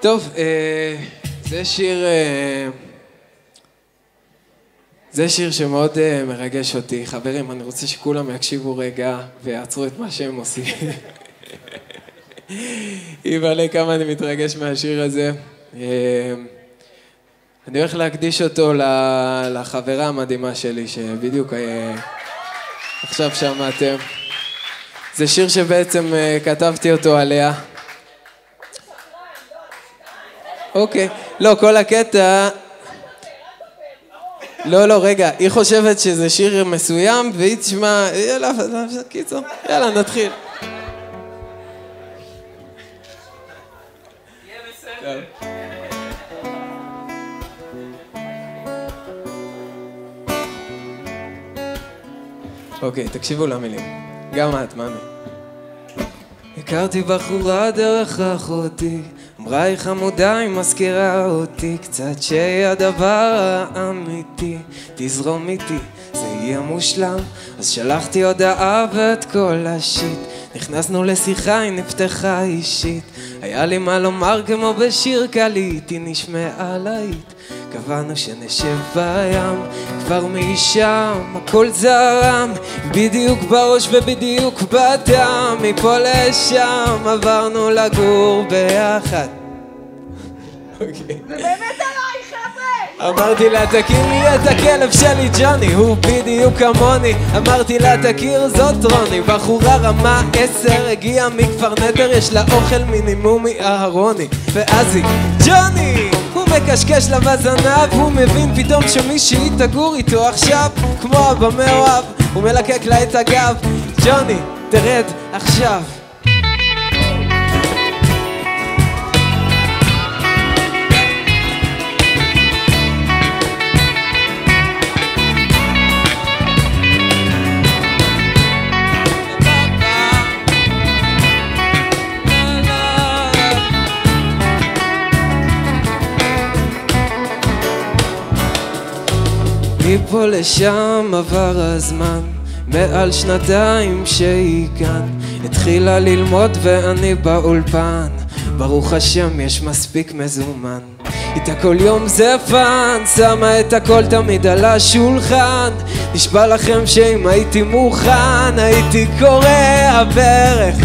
טוב, זה שיר שמאוד מרגש אותי. חברים, אני רוצה שכולם יקשיבו רגע ויעצרו את מה שהם עושים. איבאלה, כמה אני מתרגש מהשיר הזה. אני הולך להקדיש אותו לחברה המדהימה שלי, שבדיוק עכשיו שמעתם. זה שיר שבעצם כתבתי אותו עליה. אוקיי, לא, כל הקטע... לא, רגע, היא חושבת שזה שיר מסוים, והיא תשמע... יאללה, קיצור, יאללה, נתחיל. אוקיי, תקשיבו למילים. גם את, מאמי. הכרתי בחורה דרך אחותי, אמרה היא חמודה, היא מזכירה אותי קצת, שהיא הדבר האמיתי, תזרום איתי, זה יהיה מושלם. אז שלחתי הודעה ואת כל השיט, נכנסנו לשיחה, היא נפתחה אישית, היה לי מה לומר כמו בשיר קליט, היא נשמעה להיט, קבענו שנשב בים, כבר משם הכל זרם, בדיוק בראש ובדיוק בדם, מפה לשם עברנו לגור ביחד. זה באמת עליי, חבר'ה! אמרתי לה תכירי את הכלב שלי ג'וני, הוא בדיוק כמוני, אמרתי לה תכיר זאת רוני, בחורה רמה 10, הגיעה מכפר נדר, יש לה אוכל מינימום מאהרוני, ואז היא ג'וני! הוא מקשקש לה בזנב, הוא מבין פתאום שמישהי תגור איתו עכשיו, כמו אבא מאוהב, הוא מלקק לה את הגב, ג'וני, תרד עכשיו. מפה לשם עבר הזמן, מעל שנתיים שהיא כאן, התחילה ללמוד ואני באולפן, ברוך השם יש מספיק מזומן, איתה כל יום זה פן, שמה את הכל תמיד על השולחן, נשבע לכם שאם הייתי מוכן הייתי קורע ברך.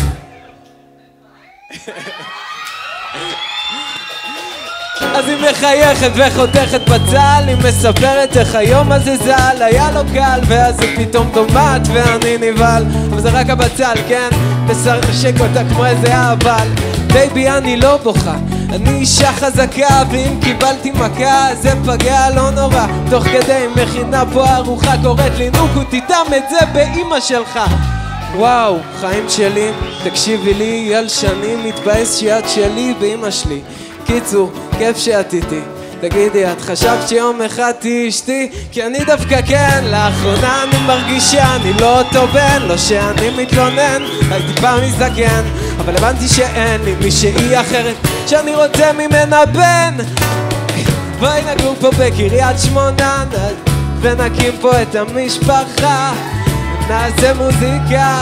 אז היא מחייכת וחותכת בצל, היא מספרת איך היום הזה זל, היה לו קל, ואז היא פתאום דומעת ואני נבהל, אבל זה רק הבצל, כן? תשק אותה כמו איזה אבל, בייבי אני לא בוכה, אני אישה חזקה, ואם קיבלתי מכה זה פגע לא נורא, תוך כדי מכינה פה ארוחה, קוראת לי נוקו תיתם את זה באמא שלך. וואו, חיים שלי, תקשיבי לי, ילשנים, מתבאס שיד שלי באמא שלי, קיצור, כיף שאת איתי, תגידי, את חשבת שיום אחד תהיי אשתי? כי אני דווקא כן, לאחרונה אני מרגישה, אני לא אותו בן, לא שאני מתלונן, הייתי פעם מזדקן, אבל הבנתי שאין לי מישהי אחרת, שאני רוצה ממנה בן. בואי נגור פה בקריית שמונה, ונקים פה את המשפחה, נעשה מוזיקה,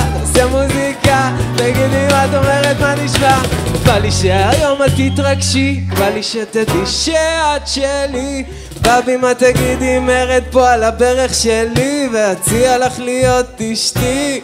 תגידי מה את אומרת, מה נשמע? בא לי שהיום את תתרגשי, בא לי שתדעי שאת שלי, בבי מה תגידי מרד פה על הברך שלי, ואציע לך להיות אשתי.